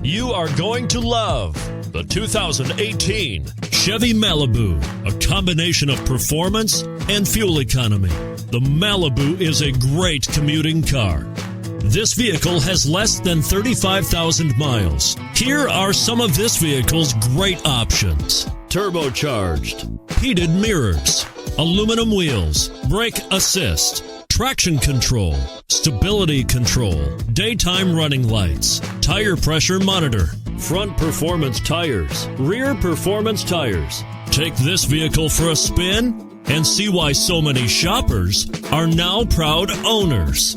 You are going to love the 2018 Chevy Malibu, a combination of performance and fuel economy. The Malibu is a great commuting car. This vehicle has less than 35,000 miles. Here are some of this vehicle's great options: turbocharged, heated mirrors, aluminum wheels, brake assist, traction control, stability control, daytime running lights, tire pressure monitor, front performance tires, rear performance tires. Take this vehicle for a spin and see why so many shoppers are now proud owners.